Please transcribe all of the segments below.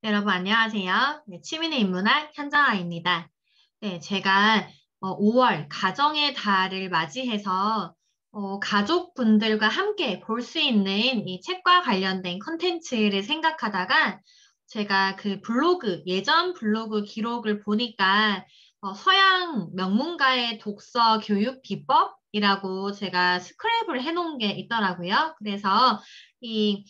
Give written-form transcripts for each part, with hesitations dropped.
네, 여러분 안녕하세요. 네, 취미는 인문학 현정아입니다. 네, 제가 5월 가정의 달을 맞이해서 가족분들과 함께 볼 수 있는 이 책과 관련된 컨텐츠를 생각하다가 제가 그 블로그, 예전 블로그 기록을 보니까 서양 명문가의 독서 교육 비법이라고 제가 스크랩을 해놓은 게 있더라고요. 그래서 이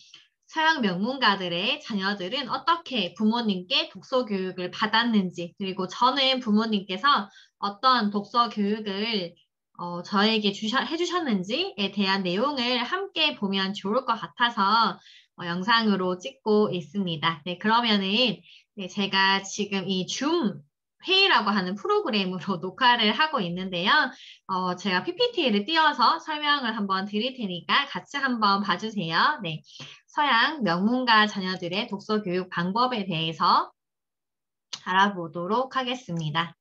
서양 명문가들의 자녀들은 어떻게 부모님께 독서 교육을 받았는지, 그리고 저는 부모님께서 어떤 독서 교육을 저에게 해주셨는지에 대한 내용을 함께 보면 좋을 것 같아서 영상으로 찍고 있습니다. 네, 그러면은 네, 제가 지금 이 줌 회의라고 하는 프로그램으로 녹화를 하고 있는데요. 제가 PPT를 띄워서 설명을 한번 드릴 테니까 같이 한번 봐주세요. 네. 서양 명문가 자녀들의 독서 교육 방법에 대해서 알아보도록 하겠습니다.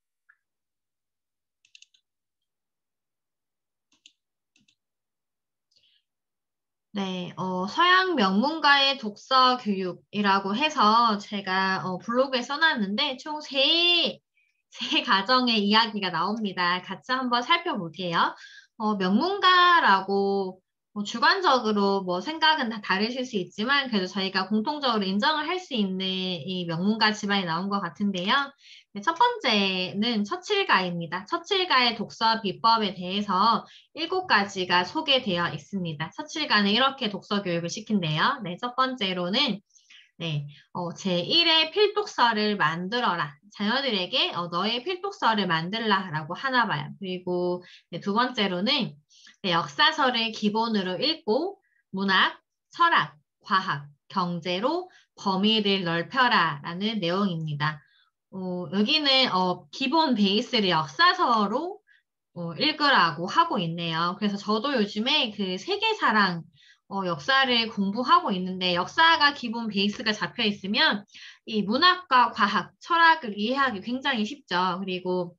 네, 서양 명문가의 독서 교육이라고 해서 제가 블로그에 써놨는데 총 세 가정의 이야기가 나옵니다. 같이 한번 살펴볼게요. 명문가라고 주관적으로 뭐 생각은 다 다르실 수 있지만 그래도 저희가 공통적으로 인정을 할 수 있는 이 명문가 집안이 나온 것 같은데요. 네, 첫 번째는 처칠가입니다. 처칠가의 독서 비법에 대해서 7가지가 소개되어 있습니다. 처칠가는 이렇게 독서 교육을 시킨대요. 네, 첫 번째로는 네, 제1의 필독서를 만들어라. 자녀들에게 너의 필독서를 만들라라고 하나 봐요. 그리고 네, 두 번째로는 네, 역사서를 기본으로 읽고 문학, 철학, 과학, 경제로 범위를 넓혀라라는 내용입니다. 여기는 기본 베이스를 역사서로 읽으라고 하고 있네요. 그래서 저도 요즘에 그 세계사랑 역사를 공부하고 있는데 역사가 기본 베이스가 잡혀 있으면 이 문학과 과학, 철학을 이해하기 굉장히 쉽죠. 그리고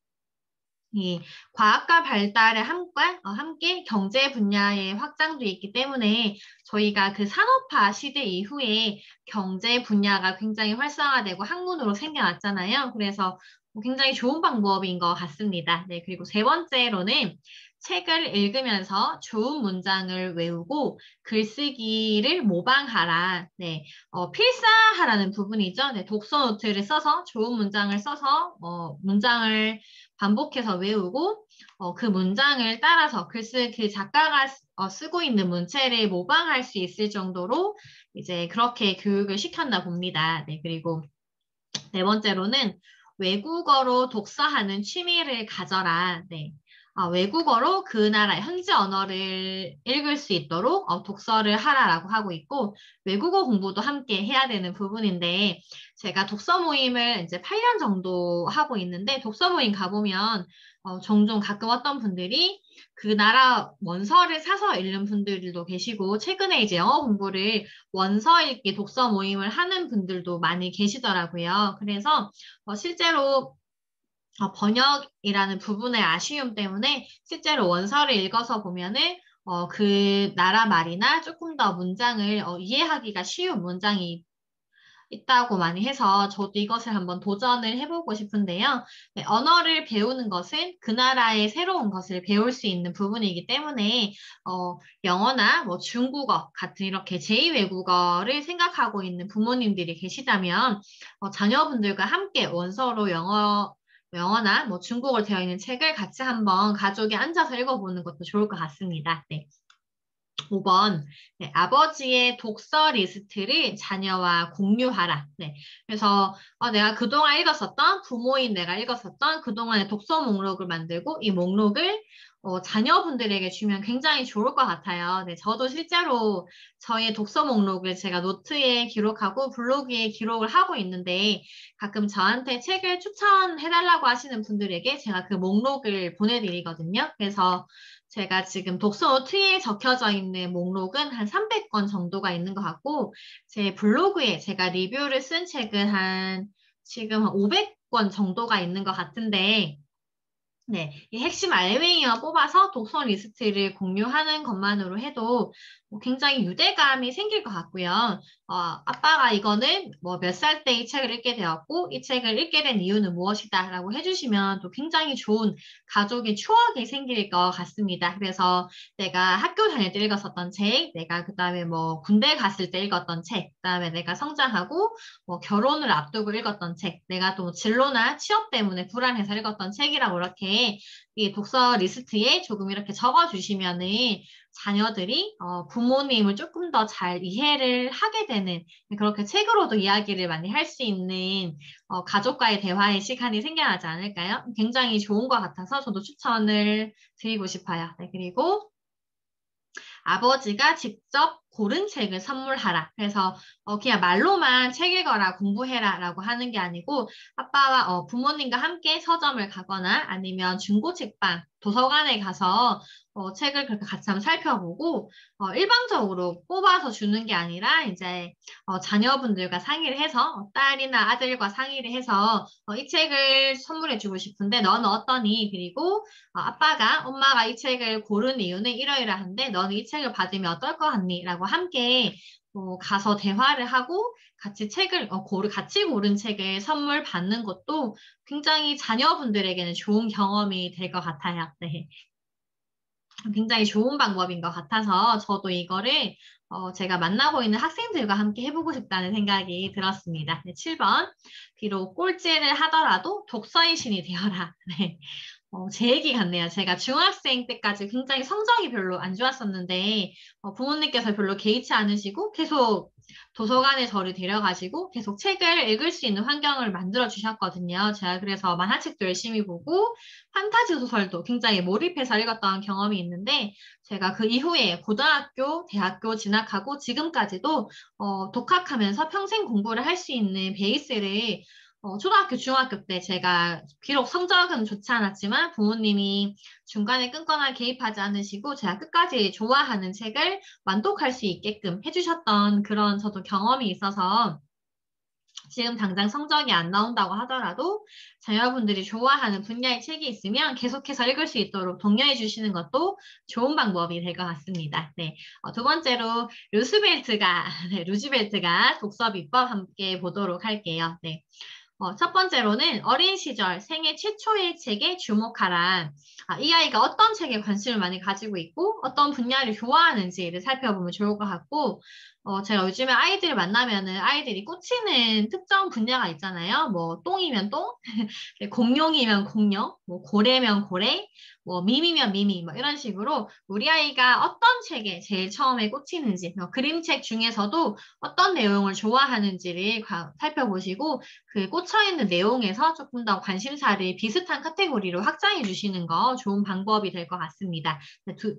이 과학과 발달의 함께 경제 분야의 확장도 있기 때문에 저희가 그 산업화 시대 이후에 경제 분야가 굉장히 활성화되고 학문으로 생겨났잖아요. 그래서 굉장히 좋은 방법인 것 같습니다. 네, 그리고 세 번째로는 책을 읽으면서 좋은 문장을 외우고 글쓰기를 모방하라. 네, 필사하라는 부분이죠. 네, 독서 노트를 써서 좋은 문장을 써서 문장을 반복해서 외우고 그 문장을 따라서 그 작가가 쓰고 있는 문체를 모방할 수 있을 정도로 이제 그렇게 교육을 시켰나 봅니다. 네, 그리고 네 번째로는 외국어로 독서하는 취미를 가져라. 네. 외국어로 그 나라 현지 언어를 읽을 수 있도록 독서를 하라라고 하고 있고 외국어 공부도 함께 해야 되는 부분인데 제가 독서 모임을 이제 8년 정도 하고 있는데 독서 모임 가보면 종종 가끔 어떤 분들이 그 나라 원서를 사서 읽는 분들도 계시고 최근에 이제 영어 공부를 원서 읽기 독서 모임을 하는 분들도 많이 계시더라고요. 그래서 실제로 번역이라는 부분의 아쉬움 때문에 실제로 원서를 읽어서 보면은 그 나라 말이나 조금 더 문장을 이해하기가 쉬운 문장이 있다고 많이 해서 저도 이것을 한번 도전을 해보고 싶은데요. 네, 언어를 배우는 것은 그 나라의 새로운 것을 배울 수 있는 부분이기 때문에 영어나 뭐 중국어 같은 이렇게 제2외국어를 생각하고 있는 부모님들이 계시다면 자녀분들과 함께 원서로 영어나 뭐 중국어로 되어 있는 책을 같이 한번 가족이 앉아서 읽어보는 것도 좋을 것 같습니다. 네. 5번, 네, 아버지의 독서 리스트를 자녀와 공유하라. 네, 그래서 내가 그동안 읽었었던, 부모인 내가 읽었었던 그동안의 독서 목록을 만들고 이 목록을 자녀분들에게 주면 굉장히 좋을 것 같아요. 네, 저도 실제로 저의 독서 목록을 제가 노트에 기록하고 블로그에 기록을 하고 있는데 가끔 저한테 책을 추천해달라고 하시는 분들에게 제가 그 목록을 보내드리거든요. 그래서 제가 지금 독서노트에 적혀져 있는 목록은 한 300권 정도가 있는 것 같고, 제 블로그에 제가 리뷰를 쓴 책은 지금 한 500권 정도가 있는 것 같은데, 네, 이 핵심 알맹이만 뽑아서 독서 리스트를 공유하는 것만으로 해도 굉장히 유대감이 생길 것 같고요. 아빠가 이거는 뭐 몇 살 때 이 책을 읽게 되었고, 이 책을 읽게 된 이유는 무엇이다 라고 해주시면 또 굉장히 좋은 가족의 추억이 생길 것 같습니다. 그래서 내가 학교 다닐 때 읽었었던 책, 내가 그 다음에 뭐 군대 갔을 때 읽었던 책, 그 다음에 내가 성장하고 뭐 결혼을 앞두고 읽었던 책, 내가 또 진로나 취업 때문에 불안해서 읽었던 책이라고 이렇게 이 독서 리스트에 조금 이렇게 적어주시면은 자녀들이 부모님을 조금 더 잘 이해를 하게 되는 그렇게 책으로도 이야기를 많이 할 수 있는 가족과의 대화의 시간이 생겨나지 않을까요? 굉장히 좋은 것 같아서 저도 추천을 드리고 싶어요. 네, 그리고 아버지가 직접 고른 책을 선물하라. 그래서 그냥 말로만 책 읽어라, 공부해라 라고 하는 게 아니고 아빠와 부모님과 함께 서점을 가거나 아니면 중고책방, 도서관에 가서 책을 그렇게 같이 한번 살펴보고 일방적으로 뽑아서 주는 게 아니라 이제 자녀분들과 상의를 해서 딸이나 아들과 상의를 해서 이 책을 선물해주고 싶은데 너는 어떠니? 그리고 엄마가 이 책을 고른 이유는 이러이러한데 너는 이 책을 받으면 어떨 것 같니? 라고 함께 가서 대화를 하고 같이 같이 고른 책을 선물 받는 것도 굉장히 자녀분들에게는 좋은 경험이 될 것 같아요. 네. 굉장히 좋은 방법인 것 같아서 저도 이거를 제가 만나고 있는 학생들과 함께 해보고 싶다는 생각이 들었습니다. 네, 7번. 비록 꼴찌를 하더라도 독서의 신이 되어라. 네. 제 얘기 같네요. 제가 중학생 때까지 굉장히 성적이 별로 안 좋았었는데 부모님께서 별로 개의치 않으시고 계속 도서관에 저를 데려가시고 계속 책을 읽을 수 있는 환경을 만들어 주셨거든요. 제가 그래서 만화책도 열심히 보고 판타지 소설도 굉장히 몰입해서 읽었던 경험이 있는데 제가 그 이후에 고등학교, 대학교 진학하고 지금까지도 독학하면서 평생 공부를 할 수 있는 베이스를 초등학교, 중학교 때 제가 비록 성적은 좋지 않았지만 부모님이 중간에 끊거나 개입하지 않으시고 제가 끝까지 좋아하는 책을 완독할 수 있게끔 해주셨던 그런 저도 경험이 있어서 지금 당장 성적이 안 나온다고 하더라도 자녀분들이 좋아하는 분야의 책이 있으면 계속해서 읽을 수 있도록 독려해 주시는 것도 좋은 방법이 될 것 같습니다. 네. 두 번째로 루즈벨트가 독서 비법 함께 보도록 할게요. 네. 첫 번째로는 어린 시절 생애 최초의 책에 주목하라. 이 아이가 어떤 책에 관심을 많이 가지고 있고 어떤 분야를 좋아하는지를 살펴보면 좋을 것 같고 제가 요즘에 아이들을 만나면은 아이들이 꽂히는 특정 분야가 있잖아요. 뭐 똥이면 똥, 공룡이면 공룡, 뭐 고래면 고래, 뭐 밈이면 미미, 뭐 이런 식으로 우리 아이가 어떤 책에 제일 처음에 꽂히는지, 그림책 중에서도 어떤 내용을 좋아하는지를 살펴보시고 그 꽂혀있는 내용에서 조금 더 관심사를 비슷한 카테고리로 확장해 주시는 거 좋은 방법이 될 것 같습니다.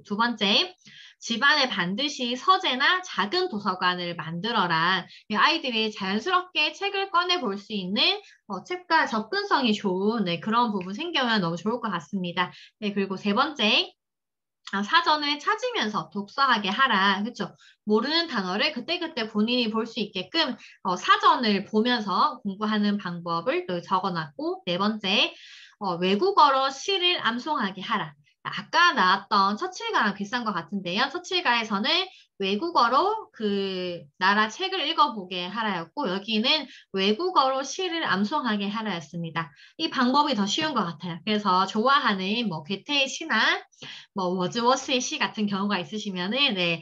두 번째, 집안에 반드시 서재나 작은 도서관을 만들어라. 아이들이 자연스럽게 책을 꺼내 볼 수 있는 책과 접근성이 좋은 그런 부분 생기면 너무 좋을 것 같습니다. 네, 그리고 세 번째, 사전을 찾으면서 독서하게 하라. 그렇죠? 모르는 단어를 그때그때 본인이 볼 수 있게끔 사전을 보면서 공부하는 방법을 또 적어놨고 네 번째, 외국어로 시를 암송하게 하라. 아까 나왔던 처칠가랑 비슷한 것 같은데요. 처칠가에서는 외국어로 그 나라 책을 읽어보게 하라였고 여기는 외국어로 시를 암송하게 하라였습니다. 이 방법이 더 쉬운 것 같아요. 그래서 좋아하는 뭐 괴테의 시나 뭐 워즈워스의 시 같은 경우가 있으시면은 네,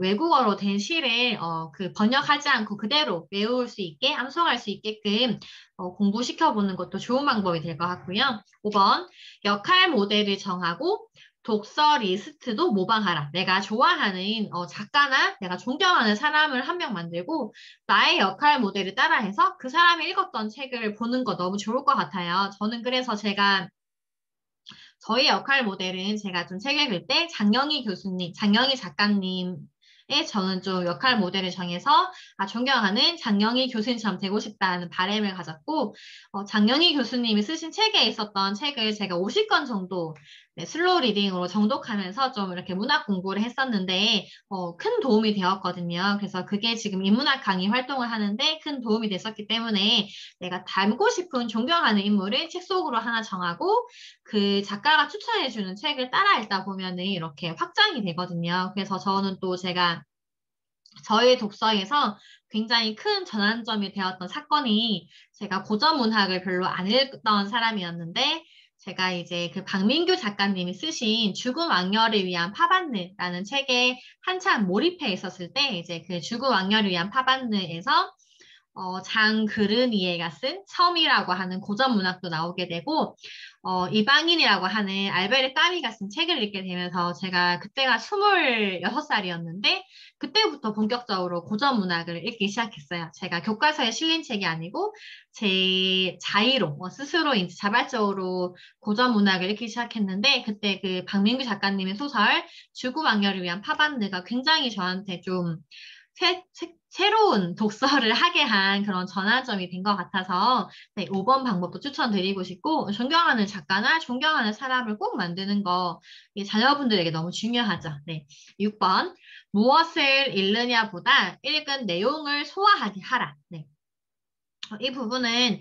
외국어로 된 시를 그 번역하지 않고 그대로 외울 수 있게 암송할 수 있게끔 공부시켜보는 것도 좋은 방법이 될 것 같고요. 5번 역할 모델을 정하고 독서 리스트도 모방하라. 내가 좋아하는 작가나 내가 존경하는 사람을 한 명 만들고 나의 역할 모델을 따라해서 그 사람이 읽었던 책을 보는 거 너무 좋을 것 같아요. 저는 그래서 저희 역할 모델은 제가 좀 책 읽을 때 장영희 작가님의 저는 좀 역할 모델을 정해서 존경하는 장영희 교수님처럼 되고 싶다는 바람을 가졌고 장영희 교수님이 쓰신 책에 있었던 책을 제가 50권 정도 네, 슬로우 리딩으로 정독하면서 좀 이렇게 문학 공부를 했었는데 큰 도움이 되었거든요. 그래서 그게 지금 인문학 강의 활동을 하는데 큰 도움이 됐었기 때문에 내가 닮고 싶은 존경하는 인물을 책 속으로 하나 정하고 그 작가가 추천해주는 책을 따라 읽다 보면은 이렇게 확장이 되거든요. 그래서 저는 또 제가 저의 독서에서 굉장히 큰 전환점이 되었던 사건이 제가 고전 문학을 별로 안 읽던 사람이었는데 제가 이제 그 박민규 작가님이 쓰신 죽음 왕녀를 위한 파반느라는 책에 한참 몰입해 있었을 때 이제 그 죽음 왕녀를 위한 파반느에서 장그르니에가 쓴 섬이라고 하는 고전 문학도 나오게 되고, 이방인이라고 하는 알베르 까미가 쓴 책을 읽게 되면서 제가 그때가 26살이었는데, 그때부터 본격적으로 고전 문학을 읽기 시작했어요. 제가 교과서에 실린 책이 아니고, 제 자의로, 스스로 이제 자발적으로 고전 문학을 읽기 시작했는데, 그때 그 박민규 작가님의 소설, 죽음 왕녀를 위한 파반드가 굉장히 저한테 좀 새로운 독서를 하게 한 그런 전환점이 된 것 같아서 네, 5번 방법도 추천드리고 싶고 존경하는 작가나 존경하는 사람을 꼭 만드는 거 이 자녀분들에게 너무 중요하죠. 네. 6번 무엇을 읽느냐보다 읽은 내용을 소화하게 하라. 네. 이 부분은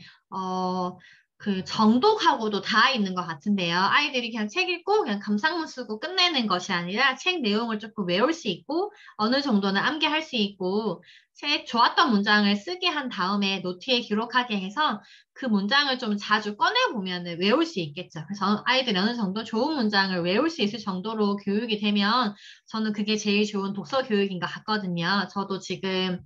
그 정독하고도 닿아 있는 것 같은데요. 아이들이 그냥 책 읽고 그냥 감상문 쓰고 끝내는 것이 아니라 책 내용을 조금 외울 수 있고 어느 정도는 암기할 수 있고 책 좋았던 문장을 쓰게 한 다음에 노트에 기록하게 해서 그 문장을 좀 자주 꺼내보면 외울 수 있겠죠. 그래서 아이들이 어느 정도 좋은 문장을 외울 수 있을 정도로 교육이 되면 저는 그게 제일 좋은 독서 교육인 것 같거든요. 저도 지금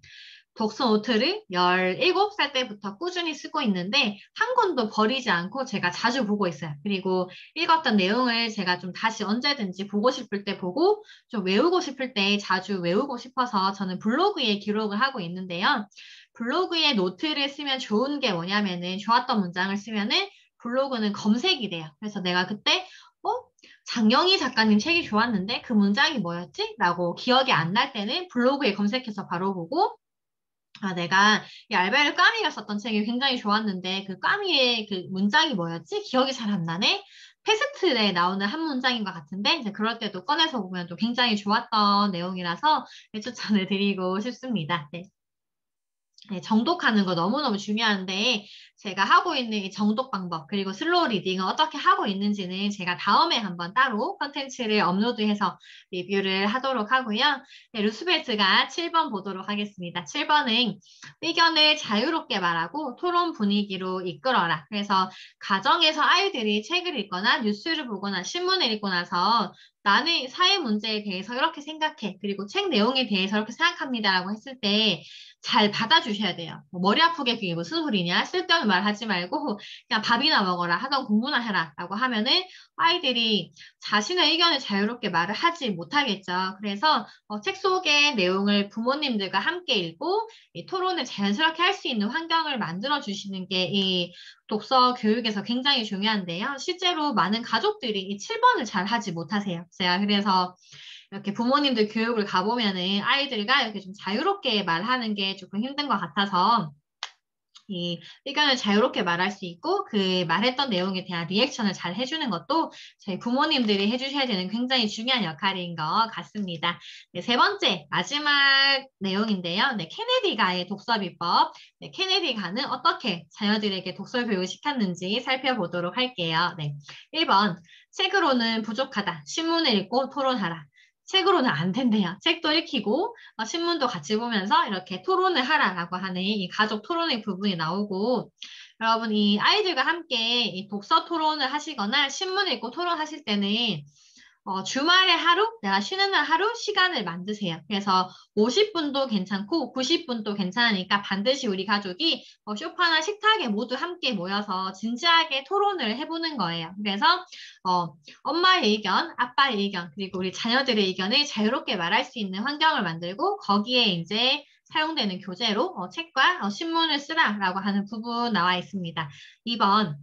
독서 노트를 17살 때부터 꾸준히 쓰고 있는데 한 권도 버리지 않고 제가 자주 보고 있어요. 그리고 읽었던 내용을 제가 좀 다시 언제든지 보고 싶을 때 보고 좀 외우고 싶을 때 자주 외우고 싶어서 저는 블로그에 기록을 하고 있는데요. 블로그에 노트를 쓰면 좋은 게 뭐냐면은 좋았던 문장을 쓰면은 블로그는 검색이 돼요. 그래서 내가 그때 장영희 작가님 책이 좋았는데 그 문장이 뭐였지? 라고 기억이 안 날 때는 블로그에 검색해서 바로 보고 내가 이 알베르 까미가 썼던 책이 굉장히 좋았는데 그 까미의 그 문장이 뭐였지? 기억이 잘 안 나네? 페스트에 나오는 한 문장인 것 같은데 이제 그럴 때도 꺼내서 보면 또 굉장히 좋았던 내용이라서 추천을 드리고 싶습니다. 네. 네, 정독하는 거 너무너무 중요한데 제가 하고 있는 이 정독 방법 그리고 슬로우 리딩을 어떻게 하고 있는지는 제가 다음에 한번 따로 컨텐츠를 업로드해서 리뷰를 하도록 하고요. 네, 루스벨트가 7번 보도록 하겠습니다. 7번은 의견을 자유롭게 말하고 토론 분위기로 이끌어라. 그래서 가정에서 아이들이 책을 읽거나 뉴스를 보거나 신문을 읽고 나서 나는 사회 문제에 대해서 이렇게 생각해. 그리고 책 내용에 대해서 이렇게 생각합니다라고 했을 때 잘 받아주셔야 돼요. 머리 아프게 그게 무슨 소리냐? 쓸데없는 말 하지 말고 그냥 밥이나 먹어라. 하던 공부나 해라. 라고 하면은 아이들이 자신의 의견을 자유롭게 말을 하지 못하겠죠. 그래서 책 속의 내용을 부모님들과 함께 읽고 이 토론을 자연스럽게 할 수 있는 환경을 만들어 주시는 게 이 독서 교육에서 굉장히 중요한데요. 실제로 많은 가족들이 이 7번을 잘 하지 못하세요. 제가 그래서 이렇게 부모님들 교육을 가보면은 아이들과 이렇게 좀 자유롭게 말하는 게 조금 힘든 것 같아서 이 의견을 자유롭게 말할 수 있고 그 말했던 내용에 대한 리액션을 잘 해주는 것도 저희 부모님들이 해주셔야 되는 굉장히 중요한 역할인 것 같습니다. 네, 세 번째 마지막 내용인데요. 네, 케네디가의 독서 비법. 네, 케네디가는 어떻게 자녀들에게 독서 교육을 시켰는지 살펴보도록 할게요. 네, 1번 책으로는 부족하다. 신문을 읽고 토론하라. 책으로는 안 된대요. 책도 읽히고 신문도 같이 보면서 이렇게 토론을 하라라고 하는 이 가족 토론의 부분이 나오고 여러분 이 아이들과 함께 이 독서 토론을 하시거나 신문 읽고 토론하실 때는 주말에 하루, 내가 쉬는 날 하루 시간을 만드세요. 그래서 50분도 괜찮고 90분도 괜찮으니까 반드시 우리 가족이 소파나 식탁에 모두 함께 모여서 진지하게 토론을 해보는 거예요. 그래서 엄마의 의견, 아빠의 의견, 그리고 우리 자녀들의 의견을 자유롭게 말할 수 있는 환경을 만들고 거기에 이제 사용되는 교재로 책과 신문을 쓰라라고 하는 부분 나와 있습니다. 2번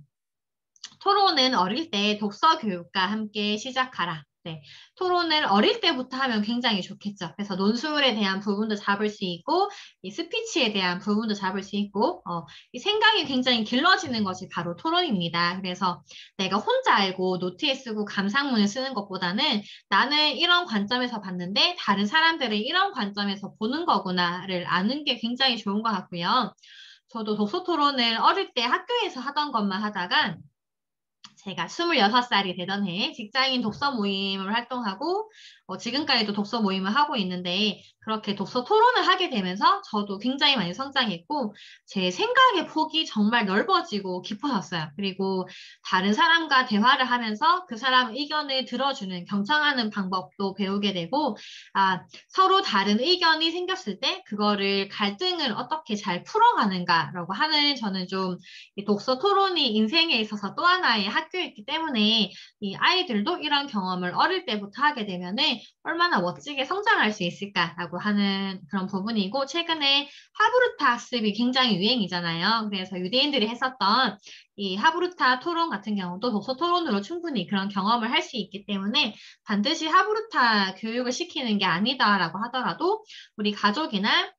토론은 어릴 때 독서 교육과 함께 시작하라. 네, 토론을 어릴 때부터 하면 굉장히 좋겠죠. 그래서 논술에 대한 부분도 잡을 수 있고, 이 스피치에 대한 부분도 잡을 수 있고, 이 생각이 굉장히 길러지는 것이 바로 토론입니다. 그래서 내가 혼자 알고 노트에 쓰고 감상문을 쓰는 것보다는 나는 이런 관점에서 봤는데 다른 사람들은 이런 관점에서 보는 거구나를 아는 게 굉장히 좋은 것 같고요. 저도 독서 토론을 어릴 때 학교에서 하던 것만 하다가 제가 26살이 되던 해에 직장인 독서 모임을 활동하고 지금까지도 독서 모임을 하고 있는데 그렇게 독서 토론을 하게 되면서 저도 굉장히 많이 성장했고 제 생각의 폭이 정말 넓어지고 깊어졌어요. 그리고 다른 사람과 대화를 하면서 그 사람 의견을 들어주는 경청하는 방법도 배우게 되고 서로 다른 의견이 생겼을 때 그거를 갈등을 어떻게 잘 풀어가는가라고 하는 저는 좀 이 독서 토론이 인생에 있어서 또 하나의 학교였기 때문에 이 아이들도 이런 경험을 어릴 때부터 하게 되면은 얼마나 멋지게 성장할 수 있을까라고 하는 그런 부분이고 최근에 하브루타 학습이 굉장히 유행이잖아요. 그래서 유대인들이 했었던 이 하브루타 토론 같은 경우도 독서 토론으로 충분히 그런 경험을 할 수 있기 때문에 반드시 하브루타 교육을 시키는 게 아니다라고 하더라도 우리 가족이나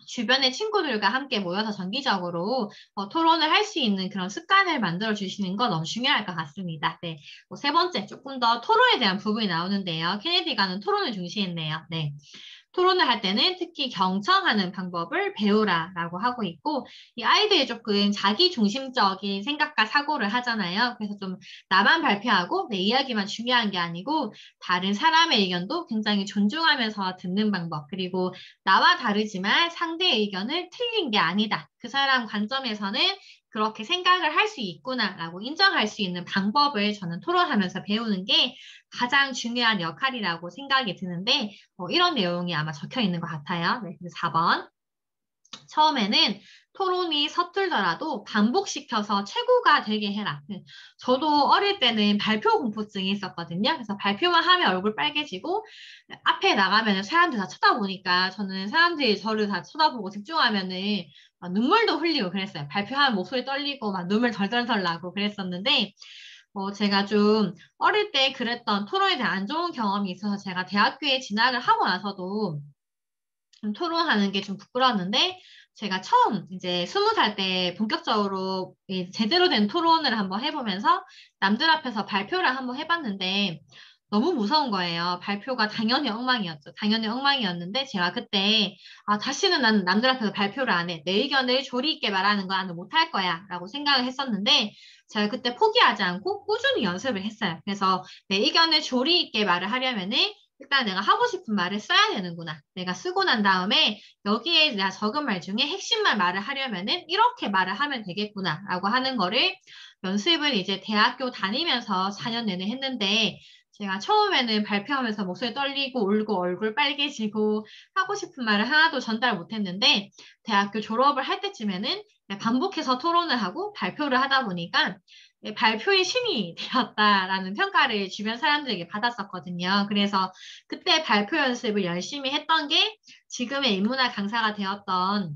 주변의 친구들과 함께 모여서 정기적으로 토론을 할 수 있는 그런 습관을 만들어 주시는 건 너무 중요할 것 같습니다. 네. 세 번째, 조금 더 토론에 대한 부분이 나오는데요. 케네디가는 토론을 중시했네요. 네. 토론을 할 때는 특히 경청하는 방법을 배우라라고 하고 있고, 이 아이들이 조금 자기 중심적인 생각과 사고를 하잖아요. 그래서 좀 나만 발표하고 내 이야기만 중요한 게 아니고, 다른 사람의 의견도 굉장히 존중하면서 듣는 방법, 그리고 나와 다르지만 상대의 의견을 틀린 게 아니다. 그 사람 관점에서는 그렇게 생각을 할 수 있구나라고 인정할 수 있는 방법을 저는 토론하면서 배우는 게 가장 중요한 역할이라고 생각이 드는데 이런 내용이 아마 적혀 있는 것 같아요. 네, 4번. 처음에는 토론이 서툴더라도 반복시켜서 최고가 되게 해라. 저도 어릴 때는 발표 공포증이 있었거든요. 그래서 발표만 하면 얼굴 빨개지고 앞에 나가면 사람들 다 쳐다보니까 저는 사람들이 저를 다 쳐다보고 집중하면은 막 눈물도 흘리고 그랬어요. 발표하면 목소리 떨리고 막 눈물 덜덜덜 나고 그랬었는데 제가 좀 어릴 때 그랬던 토론에 대한 안 좋은 경험이 있어서 제가 대학교에 진학을 하고 나서도 좀 토론하는 게 좀 부끄러웠는데 제가 처음 이제 20살 때 본격적으로 제대로 된 토론을 한번 해보면서 남들 앞에서 발표를 한번 해봤는데 너무 무서운 거예요. 발표가 당연히 엉망이었죠. 당연히 엉망이었는데 제가 그때 다시는 나는 남들 앞에서 발표를 안 해. 내 의견을 조리 있게 말하는 거 나는 못할 거야 라고 생각을 했었는데 제가 그때 포기하지 않고 꾸준히 연습을 했어요. 그래서 내 의견을 조리 있게 말을 하려면은 일단 내가 하고 싶은 말을 써야 되는구나. 내가 쓰고 난 다음에 여기에 내가 적은 말 중에 핵심만 말을 하려면은 이렇게 말을 하면 되겠구나 라고 하는 거를 연습을 이제 대학교 다니면서 4년 내내 했는데 제가 처음에는 발표하면서 목소리 떨리고 울고 얼굴 빨개지고 하고 싶은 말을 하나도 전달 못했는데 대학교 졸업을 할 때쯤에는 반복해서 토론을 하고 발표를 하다 보니까 발표의 신이 되었다라는 평가를 주변 사람들에게 받았었거든요. 그래서 그때 발표 연습을 열심히 했던 게 지금의 인문학 강사가 되었던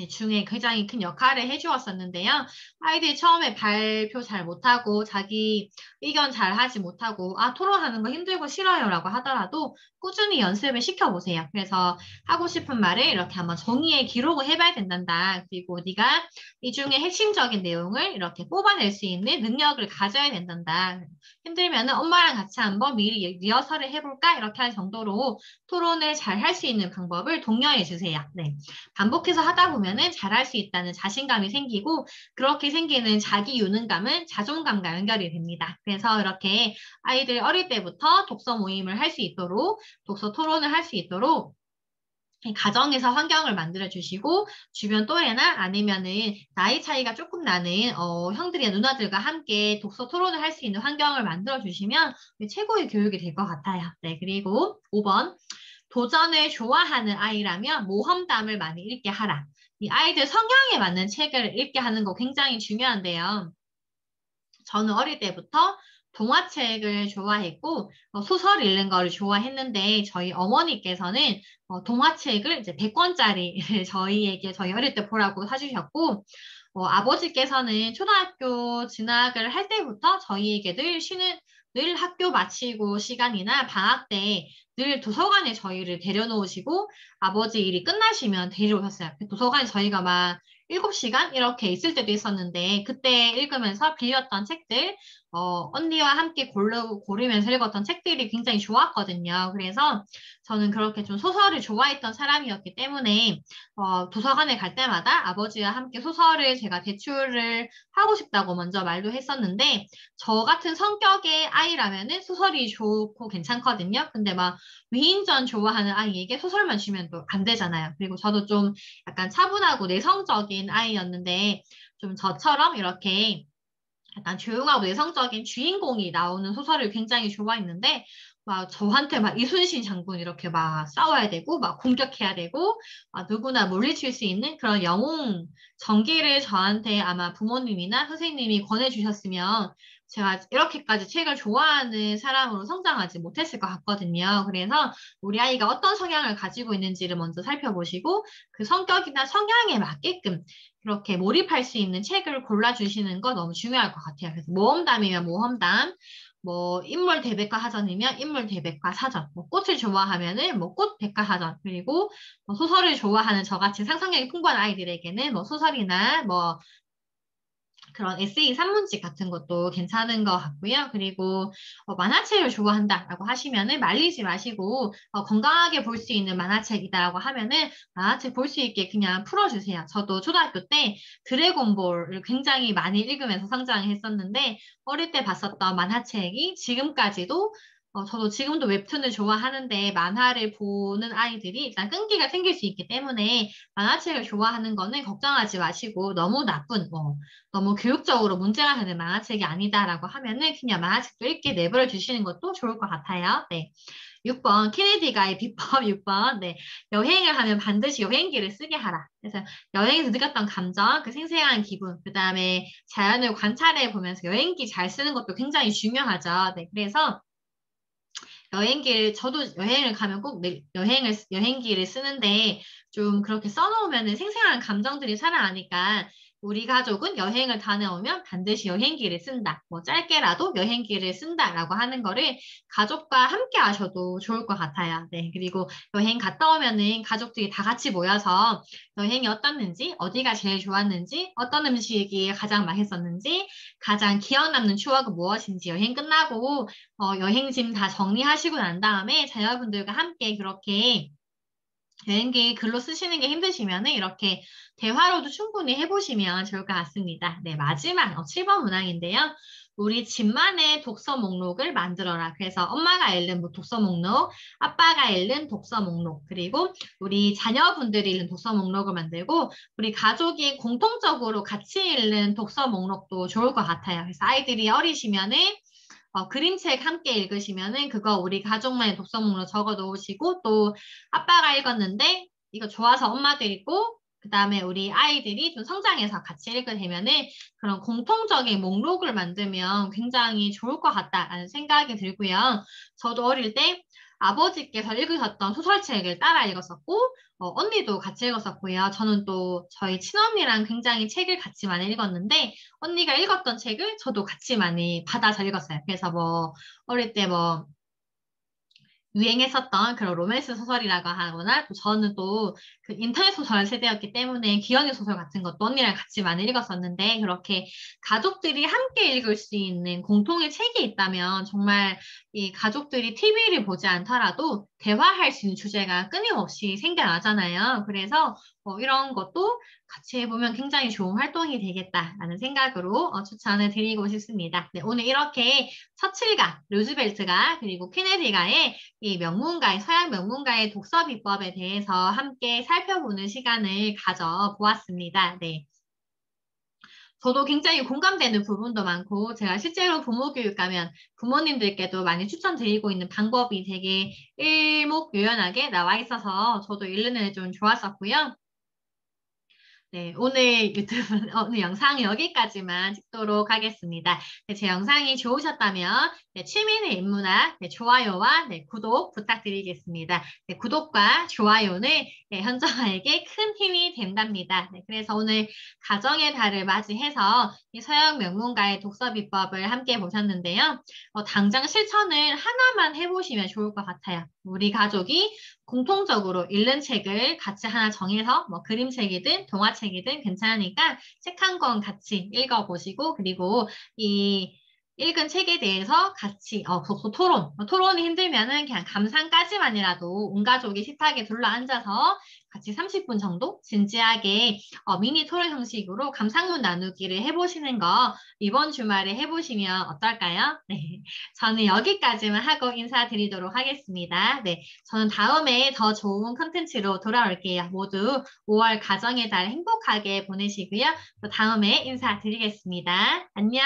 중에 굉장히 큰 역할을 해주었었는데요. 아이들이 처음에 발표 잘 못하고 자기 의견 잘 하지 못하고 토론하는 거 힘들고 싫어요라고 하더라도 꾸준히 연습을 시켜보세요. 그래서 하고 싶은 말을 이렇게 한번 종이에 기록을 해봐야 된단다. 그리고 네가 이 중에 핵심적인 내용을 이렇게 뽑아낼 수 있는 능력을 가져야 된단다. 힘들면은 엄마랑 같이 한번 미리 리허설을 해볼까? 이렇게 할 정도로 토론을 잘 할 수 있는 방법을 독려해 주세요. 네. 반복해서 하다 보면은 잘할 수 있다는 자신감이 생기고 그렇게 생기는 자기 유능감은 자존감과 연결이 됩니다. 그래서 이렇게 아이들 어릴 때부터 독서 모임을 할 수 있도록 독서 토론을 할 수 있도록 가정에서 환경을 만들어 주시고 주변 또래나 아니면은 나이 차이가 조금 나는 형들이나 누나들과 함께 독서 토론을 할 수 있는 환경을 만들어 주시면 최고의 교육이 될 것 같아요. 네, 그리고 5번 도전을 좋아하는 아이라면 모험담을 많이 읽게 하라. 이 아이들 성향에 맞는 책을 읽게 하는 거 굉장히 중요한데요. 저는 어릴 때부터 동화책을 좋아했고 소설 읽는 거를 좋아했는데 저희 어머니께서는 동화책을 이제 100권짜리 저희에게 저희 어릴 때 보라고 사주셨고 아버지께서는 초등학교 진학을 할 때부터 저희에게 늘 늘 학교 마치고 시간이나 방학 때 늘 도서관에 저희를 데려놓으시고 아버지 일이 끝나시면 데려오셨어요. 도서관에 저희가 막 7시간 이렇게 있을 때도 있었는데 그때 읽으면서 빌렸던 책들 언니와 함께 고르면서 읽었던 책들이 굉장히 좋았거든요. 그래서 저는 그렇게 좀 소설을 좋아했던 사람이었기 때문에 도서관에 갈 때마다 아버지와 함께 소설을 제가 대출을 하고 싶다고 먼저 말도 했었는데 저 같은 성격의 아이라면은 소설이 좋고 괜찮거든요. 근데 막 위인전 좋아하는 아이에게 소설만 주면 또 안 되잖아요. 그리고 저도 좀 약간 차분하고 내성적인 아이였는데 좀 저처럼 이렇게 약간 조용하고 내성적인 주인공이 나오는 소설을 굉장히 좋아했는데 막 저한테 막 이순신 장군 이렇게 막 싸워야 되고 막 공격해야 되고 누구나 물리칠 수 있는 그런 영웅 전기를 저한테 아마 부모님이나 선생님이 권해주셨으면 제가 이렇게까지 책을 좋아하는 사람으로 성장하지 못했을 것 같거든요. 그래서 우리 아이가 어떤 성향을 가지고 있는지를 먼저 살펴보시고 그 성격이나 성향에 맞게끔 그렇게 몰입할 수 있는 책을 골라주시는 거 너무 중요할 것 같아요. 그래서 모험담이면 모험담, 뭐 인물 대백과 사전이면 인물 대백과 사전, 뭐 꽃을 좋아하면은 뭐 꽃 백과사전, 그리고 뭐 소설을 좋아하는 저같이 상상력이 풍부한 아이들에게는 뭐 소설이나 뭐 그런 에세이 산문집 같은 것도 괜찮은 것 같고요. 그리고 만화책을 좋아한다라고 하시면은 말리지 마시고 건강하게 볼 수 있는 만화책이다라고 하면은 만화책 볼 수 있게 그냥 풀어주세요. 저도 초등학교 때 드래곤볼을 굉장히 많이 읽으면서 성장했었는데 어릴 때 봤었던 만화책이 지금까지도 저도 지금도 웹툰을 좋아하는데 만화를 보는 아이들이 일단 끈기가 생길 수 있기 때문에 만화책을 좋아하는 거는 걱정하지 마시고 너무 나쁜 너무 교육적으로 문제가 되는 만화책이 아니다라고 하면은 그냥 만화책도 읽게 내버려 주시는 것도 좋을 것 같아요. 네. 6번, 케네디가의 비법 6번. 네. 여행을 하면 반드시 여행기를 쓰게 하라. 그래서 여행에서 느꼈던 감정, 그 생생한 기분, 그 다음에 자연을 관찰해 보면서 여행기 잘 쓰는 것도 굉장히 중요하죠. 네. 그래서 저도 여행을 가면 꼭 여행기를 쓰는데 좀 그렇게 써놓으면 생생한 감정들이 살아나니까 우리 가족은 여행을 다녀오면 반드시 여행기를 쓴다. 뭐 짧게라도 여행기를 쓴다라고 하는 거를 가족과 함께 하셔도 좋을 것 같아요. 네. 그리고 여행 갔다 오면은 가족들이 다 같이 모여서 여행이 어떻는지, 어디가 제일 좋았는지, 어떤 음식이 가장 맛있었는지, 가장 기억 남는 추억은 무엇인지 여행 끝나고 여행짐 다 정리하시고 난 다음에 자녀분들과 함께 그렇게 여행기 글로 쓰시는 게 힘드시면은 이렇게 대화로도 충분히 해보시면 좋을 것 같습니다. 네, 마지막 7번 문항인데요. 우리 집만의 독서 목록을 만들어라. 그래서 엄마가 읽는 뭐 독서 목록, 아빠가 읽는 독서 목록, 그리고 우리 자녀분들이 읽는 독서 목록을 만들고 우리 가족이 공통적으로 같이 읽는 독서 목록도 좋을 것 같아요. 그래서 아이들이 어리시면은 그림책 함께 읽으시면은 그거 우리 가족만의 독서 목록 적어 놓으시고 또 아빠가 읽었는데 이거 좋아서 엄마도 읽고 그다음에 우리 아이들이 좀 성장해서 같이 읽게 되면은 그런 공통적인 목록을 만들면 굉장히 좋을 것 같다라는 생각이 들고요. 저도 어릴 때 아버지께서 읽으셨던 소설책을 따라 읽었었고 언니도 같이 읽었었고요. 저는 또 저희 친언니랑 굉장히 책을 같이 많이 읽었는데 언니가 읽었던 책을 저도 같이 많이 받아서 읽었어요. 그래서 뭐 어릴 때 뭐 유행했었던 그런 로맨스 소설이라고 하거나 또 저는 또 그 인터넷 소설 세대였기 때문에 기현의 소설 같은 것도 언니랑 같이 많이 읽었었는데 그렇게 가족들이 함께 읽을 수 있는 공통의 책이 있다면 정말 이 가족들이 TV를 보지 않더라도 대화할 수 있는 주제가 끊임없이 생겨나잖아요. 그래서 이런 것도 같이 해보면 굉장히 좋은 활동이 되겠다라는 생각으로 추천을 드리고 싶습니다. 네, 오늘 이렇게 처칠가, 루즈벨트가 그리고 케네디가의 이 서양 명문가의 독서 비법에 대해서 함께 살펴보는 시간을 가져보았습니다. 네. 저도 굉장히 공감되는 부분도 많고, 제가 실제로 부모 교육 가면 부모님들께도 많이 추천드리고 있는 방법이 되게 일목요연하게 나와 있어서 저도 읽는 데 좀 좋았었고요. 네, 오늘 유튜브, 오늘 영상은 여기까지만 찍도록 하겠습니다. 네, 제 영상이 좋으셨다면 네, 취미는 인문학, 네, 좋아요와 네, 구독 부탁드리겠습니다. 네, 구독과 좋아요는 네, 현정아에게 큰 힘이 된답니다. 네, 그래서 오늘 가정의 달을 맞이해서 이 서양 명문가의 독서 비법을 함께 보셨는데요. 당장 실천을 하나만 해보시면 좋을 것 같아요. 우리 가족이 공통적으로 읽는 책을 같이 하나 정해서 뭐 그림책이든 동화책이든 괜찮으니까 책 한 권 같이 읽어보시고 그리고 이 읽은 책에 대해서 같이 토론이 힘들면은 그냥 감상까지만이라도 온 가족이 식탁에 둘러 앉아서 같이 30분 정도 진지하게 미니 토론 형식으로 감상문 나누기를 해보시는 거 이번 주말에 해보시면 어떨까요? 네, 저는 여기까지만 하고 인사드리도록 하겠습니다. 네, 저는 다음에 더 좋은 컨텐츠로 돌아올게요. 모두 5월 가정의 달 행복하게 보내시고요. 또 다음에 인사드리겠습니다. 안녕!